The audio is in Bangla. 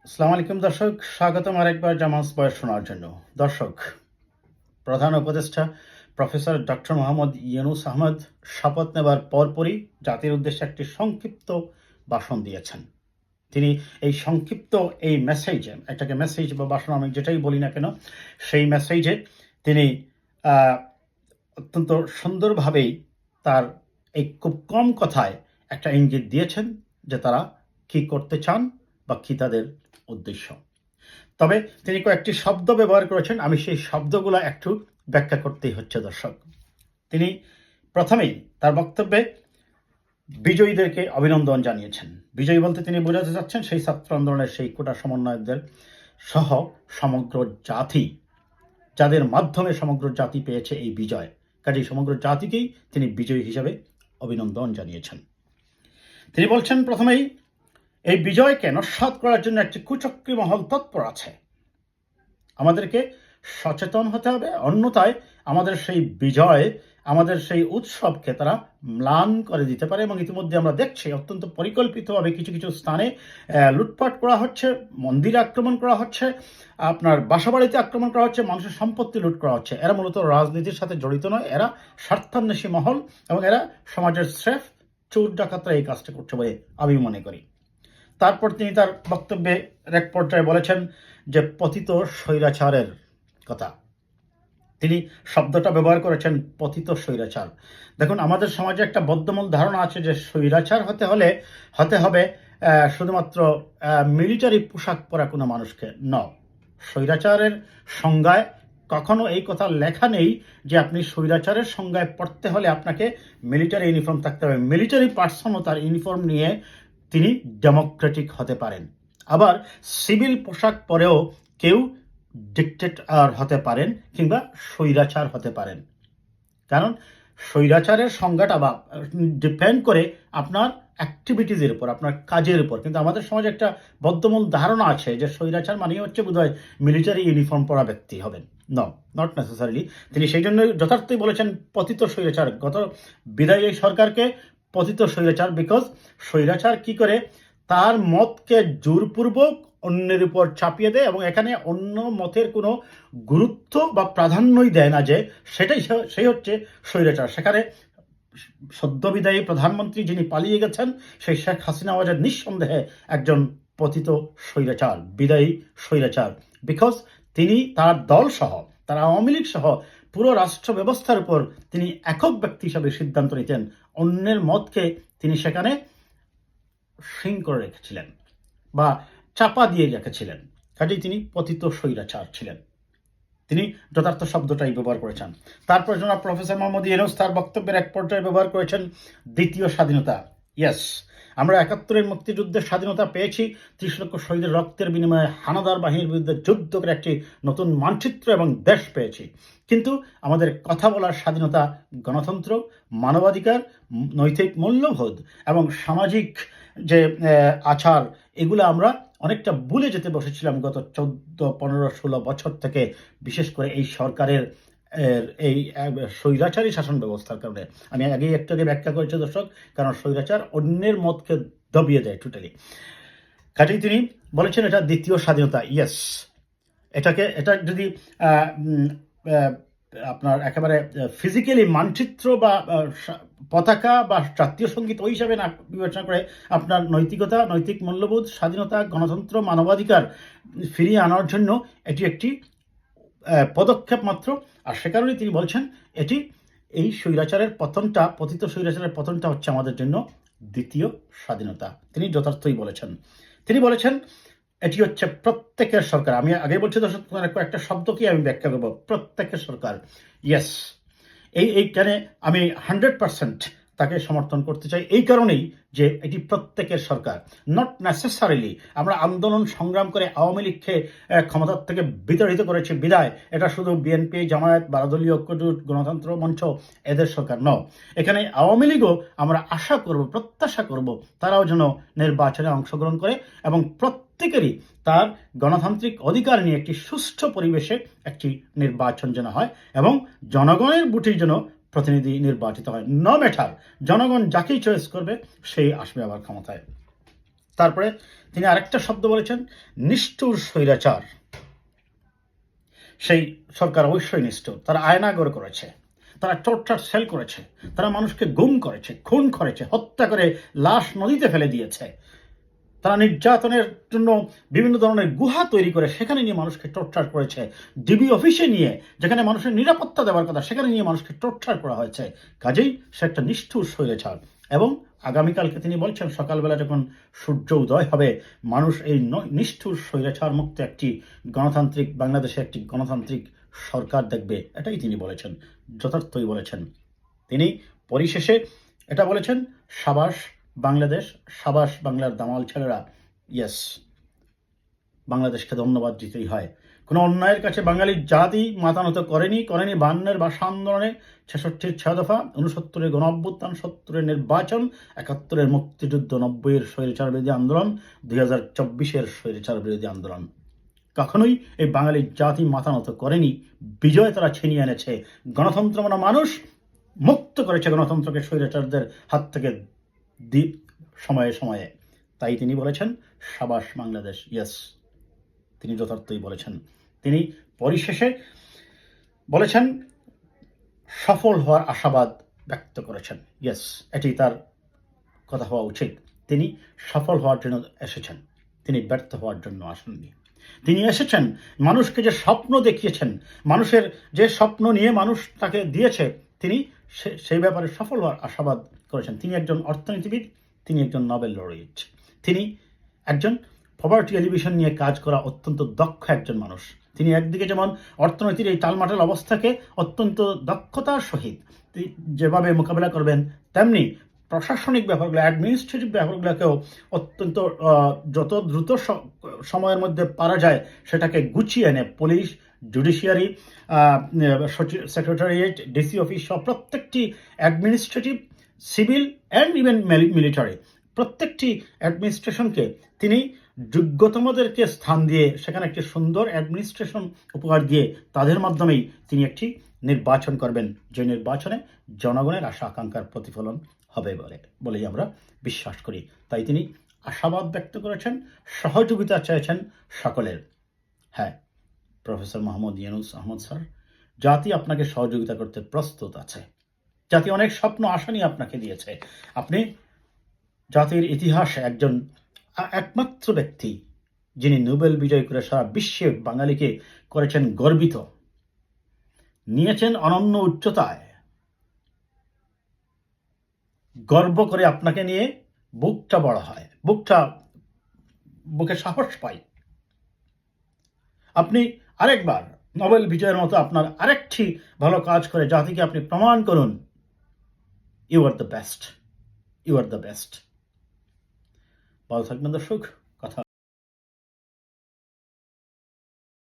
আসসালামু আলাইকুম দর্শক, স্বাগতম আরেকবার জামাস বয়স শোনার জন্য। দর্শক, প্রধান উপদেষ্টা প্রফেসর ডক্টর মোহাম্মদ ইউনূস আহমদ শপথ নেবার পরপরই জাতির উদ্দেশ্যে একটি সংক্ষিপ্ত ভাষণ দিয়েছেন। তিনি এই সংক্ষিপ্ত এই মেসেজে, এটাকে মেসেজ বা ভাষণ আমি যেটাই বলি না কেন, সেই মেসেজে তিনি অত্যন্ত সুন্দরভাবেই তার এই খুব কম কথায় একটা ইঙ্গিত দিয়েছেন যে তারা কি করতে চান বা কি তাদের উদ্দেশ্য। তবে তিনি কয়েকটি শব্দ ব্যবহার করেছেন, আমি সেই শব্দগুলো একটু ব্যাখ্যা করতেই হচ্ছে দর্শক। তিনি প্রথমেই তার বক্তব্যে বিজয়ীদেরকে অভিনন্দন জানিয়েছেন। বিজয়ী বলতে তিনি বোঝাতে চাচ্ছেন সেই ছাত্র আন্দোলনের সেই কোটা সমন্বয়কদের সহ সমগ্র জাতি, যাদের মাধ্যমে সমগ্র জাতি পেয়েছে এই বিজয়। কাজেই সমগ্র জাতিকেই তিনি বিজয়ী হিসেবে অভিনন্দন জানিয়েছেন। তিনি বলছেন প্রথমেই এই বিজয়কে নস্যাৎ করার জন্য একটি কুচক্রী মহল তৎপর আছে। আমাদেরকে সচেতন হতে হবে, অন্যথায় আমাদের সেই বিজয়, আমাদের সেই উৎসবকে তারা ম্লান করে দিতে পারে। এবং ইতিমধ্যে আমরা দেখছি অত্যন্ত পরিকল্পিতভাবে কিছু কিছু স্থানে লুটপাট করা হচ্ছে, মন্দিরে আক্রমণ করা হচ্ছে, আপনার বাসাবাড়িতে আক্রমণ করা হচ্ছে, মানুষের সম্পত্তি লুট করা হচ্ছে। এরা মূলত রাজনীতির সাথে জড়িত নয়, এরা স্বার্থান্বেষী মহল এবং এরা সমাজের স্রেফ চোর ডাকাতরা এই কাজটা করছে বলে আমি মনে করি। তারপর তিনি তার বক্তব্যে এক পর্যায়ে বলেছেন যে পতিত স্বৈরাচারের কথা। তিনি শব্দটা ব্যবহার করেছেন পতিত স্বৈরাচার। দেখুন, আমাদের সমাজে একটা বদ্ধমূল ধারণা আছে যে স্বৈরাচার হতে হবে শুধুমাত্র মিলিটারি পোশাক পরা কোনো মানুষকে। স্বৈরাচারের সংজ্ঞায় কখনো এই কথা লেখা নেই যে আপনি স্বৈরাচারের সংজ্ঞায় পড়তে হলে আপনাকে মিলিটারি ইউনিফর্ম থাকতে হবে। মিলিটারি পার্সনও তার ইউনিফর্ম নিয়ে তিনি ডেমোক্রেটিক হতে পারেন। আবার সিভিল পোশাক পরেও কেউ ডিক্টেটর হতে পারেন কিংবা স্বৈরাচার হতে পারেন। কারণ স্বৈরাচারের সংজ্ঞাটা বা ডিপেন্ড করে আপনার অ্যাক্টিভিটিজের উপর, আপনার কাজের উপর। কিন্তু আমাদের সমাজে একটা বদ্ধমূল ধারণা আছে যে স্বৈরাচার মানেই হচ্ছে বোধহয় মিলিটারি ইউনিফর্ম পরা ব্যক্তি হবেন। Not necessarily. তিনি সেই জন্য যথার্থই বলেছেন পতিত স্বৈরাচার। গত বিদায়ী সরকারকে পতিত স্বৈরাচার, বিকজ স্বৈরাচার কি করে তার মতকে জোরপূর্বক অন্যের উপর চাপিয়ে দেয় এবং এখানে অন্য মতের কোনো গুরুত্ব বা প্রাধান্যই দেয় না, যে সেই হচ্ছে স্বৈরাচার। সেখানে সদ্যবিদায়ী প্রধানমন্ত্রী যিনি পালিয়ে গেছেন সেই শেখ হাসিনা ওয়াজেদ নিঃসন্দেহে একজন পতিত স্বৈরাচার, বিদায়ী স্বৈরাচার। বিকজ তিনি তার দল সহ, তার আওয়ামী লীগ সহ পুরো রাষ্ট্র ব্যবস্থার উপর তিনি একক ব্যক্তি হিসাবে সিদ্ধান্ত নিতেন। অন্যের মতকে তিনি সেখানে সিং করে রেখেছিলেন বা চাপা দিয়ে রেখেছিলেন। কাজেই তিনি পতিত স্বৈরাচার ছিলেন। তিনি যথার্থ শব্দটাই ব্যবহার করেছেন। তারপর জনাব প্রফেসর মোহাম্মদ ইউনূস তার বক্তব্যের এক পর্যায়ে ব্যবহার করেছেন দ্বিতীয় স্বাধীনতা। ইয়েস, আমরা ৭১-এর মুক্তিযুদ্ধের স্বাধীনতা পেয়েছি ৩০ লক্ষ শহীদের রক্তের বিনিময়ে হানাদার বাহিনীর বিরুদ্ধে যুদ্ধ করে একটি নতুন মানচিত্র এবং দেশ পেয়েছি। কিন্তু আমাদের কথা বলার স্বাধীনতা, গণতন্ত্র, মানবাধিকার, নৈতিক মূল্যবোধ এবং সামাজিক যে আচার, এগুলো আমরা অনেকটা ভুলে যেতে বসেছিলাম গত ১৪, ১৫, ১৬ বছর থেকে, বিশেষ করে এই সরকারের এই স্বৈরাচারী শাসন ব্যবস্থার কারণে। আমি আগেই একটাকে ব্যাখ্যা করেছি দর্শক, কারণ স্বৈরাচার অন্যের মতকে দবিয়ে দেয় টোটালি। কাজেই তিনি বলেছেন এটা দ্বিতীয় স্বাধীনতা। ইয়েস, এটা যদি আপনার একেবারে ফিজিক্যালি মানচিত্র বা পতাকা বা জাতীয় সঙ্গীত ওই হিসাবে না বিবেচনা করে আপনার নৈতিকতা, নৈতিক মূল্যবোধ, স্বাধীনতা, গণতন্ত্র, মানবাধিকার ফিরিয়ে আনার জন্য এটি একটি পদক্ষেপ মাত্র। আর সে কারণেই তিনি বলছেন এটি এই স্বৈরাচারের পতনটা, পতিত স্বৈরাচারের পতনটা হচ্ছে আমাদের জন্য দ্বিতীয় স্বাধীনতা। তিনি যথার্থই বলেছেন। তিনি বলেছেন এটি হচ্ছে প্রত্যেকের সরকার। আমি আগে বলছি দর্শক, একটা শব্দকে আমি ব্যাখ্যা করবো, প্রত্যেকের সরকার। ইয়েস, এইখানে আমি 100% তাকে সমর্থন করতে চাই, এই কারণেই যে এটি প্রত্যেকের সরকার। নট নেসেসারিলি আমরা আন্দোলন সংগ্রাম করে আওয়ামী লীগকে ক্ষমতার থেকে বিতাড়িত করেছি বিদায় এটা শুধু বিএনপি, জামায়াত, বারদলীয় ঐক্যজোট, গণতন্ত্র মঞ্চ এদের সরকার। এখানে আওয়ামী লীগও আমরা আশা করব, প্রত্যাশা করব তারাও যেন নির্বাচনে অংশগ্রহণ করে এবং প্রত্যেকেরই তার গণতান্ত্রিক অধিকার নিয়ে একটি সুষ্ঠু পরিবেশে একটি নির্বাচন যেন হয় এবং জনগণের ভোটের জন্য প্রতিনিধি নির্বাচিত হয়। নো ম্যাটার জনগণ যাকেই চয়েস করবে সেই আসবে আবার ক্ষমতায়। তারপরে তিনি আরেকটা শব্দ বলেছেন, নিষ্ঠুর স্বৈরাচার। সেই সরকার অবশ্যই নিষ্ঠুর। তারা আয়নাগর করেছে, তারা টর্চার সেল করেছে, তারা মানুষকে গুম করেছে, খুন করেছে, হত্যা করে লাশ নদীতে ফেলে দিয়েছে। তারা নির্যাতনের জন্য বিভিন্ন ধরনের গুহা তৈরি করে সেখানে নিয়ে মানুষকে টর্চার করেছে। ডিবি অফিসে নিয়ে, যেখানে মানুষের নিরাপত্তা দেওয়ার কথা, সেখানে নিয়ে মানুষকে টর্চার করা হয়েছে। কাজেই সে একটা নিষ্ঠুর স্বৈরাচার। এবং আগামীকালকে তিনি বলছেন, সকালবেলা যখন সূর্য উদয় হবে, মানুষ এই নিষ্ঠুর স্বৈরাচার মুক্ত একটি গণতান্ত্রিক বাংলাদেশে একটি গণতান্ত্রিক সরকার দেখবে। এটাই তিনি বলেছেন, যথার্থই বলেছেন। তিনি পরিশেষে এটা বলেছেন, সাবাস বাংলাদেশ, সাবাস বাংলার দামাল ছেলেরা। ইয়েস, বাংলাদেশকে ধন্যবাদ দিতেই হয়। কোনো অন্যায়ের কাছে বাঙালির জাতি মাথা নত করেনি 52-এর ভাষা আন্দোলনে, 66-র 6 দফা, 69-এর গণ অভ্যুত্থান, 70-এর নির্বাচন, 71-এর মুক্তিযুদ্ধ, 90-এর স্বৈরাচার বিরোধী আন্দোলন, 2024-এর স্বৈরাচার বিরোধী আন্দোলন। কখনোই এই বাঙালির জাতি মাথা নত করেনি। বিজয় তারা ছিনিয়ে এনেছে। গণতন্ত্র মানে মানুষ মুক্ত করেছে গণতন্ত্রকে স্বৈরাচারদের হাত থেকে সময়ে সময়ে। তাই তিনি বলেছেন, সাবাস বাংলাদেশ। ইয়েস, তিনি যথার্থই বলেছেন। তিনি পরিশেষে বলেছেন, সফল হওয়ার আশাবাদ ব্যক্ত করেছেন। ইয়েস, এটি তার কথা হওয়া উচিত। তিনি সফল হওয়ার জন্য এসেছেন, তিনি ব্যর্থ হওয়ার জন্য আসেননি। তিনি এসেছেন মানুষকে যে স্বপ্ন দেখিয়েছেন, মানুষের যে স্বপ্ন নিয়ে মানুষ তাকে দিয়েছে, তিনি সেই ব্যাপারে সফল হওয়ার আশাবাদ করেছেন। তিনি একজন অর্থনীতিবিদ, তিনি একজন নোবেল লরিয়েট, তিনি একজন পভার্টি এলিভেশন নিয়ে কাজ করা অত্যন্ত দক্ষ একজন মানুষ। তিনি একদিকে যেমন অর্থনীতির এই টালমাটাল অবস্থাকে অত্যন্ত দক্ষতার সহিত যেভাবে মোকাবেলা করবেন, তেমনি প্রশাসনিক ব্যাপারগুলো, অ্যাডমিনিস্ট্রেটিভ ব্যাপারগুলোকেও অত্যন্ত যত দ্রুত সময়ের মধ্যে পারা যায় সেটাকে গুছিয়ে এনে police, judiciary, secretariat, DC office সহ প্রত্যেকটি administrative, civil and even military প্রত্যেকটি অ্যাডমিনিস্ট্রেশনকে তিনি যোগ্যতমদেরকে স্থান দিয়ে সেখানে একটি সুন্দর অ্যাডমিনিস্ট্রেশন উপহার দিয়ে তাদের মাধ্যমেই তিনি একটি নির্বাচন করবেন, যে নির্বাচনে জনগণের আশা আকাঙ্ক্ষার প্রতিফলন হবে বলেই আমরা বিশ্বাস করি। তাই তিনি আশাবাদ ব্যক্ত করেছেন, সহযোগিতা চেয়েছেন সকলের। হ্যাঁ, প্রফেসর মোহাম্মদ ইউনূস আহমদ স্যার, জাতি আপনাকে সহযোগিতা করতে প্রস্তুত আছে। জাতি অনেক স্বপ্ন আশা নিয়ে আপনাকে দিয়েছে। আপনি জাতির ইতিহাসে একজন একমাত্র ব্যক্তি যিনি নোবেল বিজয় করে সারা বিশ্বে বাঙালিকে করেছেন গর্বিত, নিয়েছেন অনন্য উচ্চতায়। গর্ব করে আপনাকে নিয়ে বুকটা বড় হয়, বুকে সাহস পাই। আপনি আরেকবার নোবেল বিজয়ের মতো আপনার আরেকটি ভালো কাজ করে জাতিকে আপনি প্রমাণ করুন, you are the best, you are the best. ভালো থাকবেন দর্শক।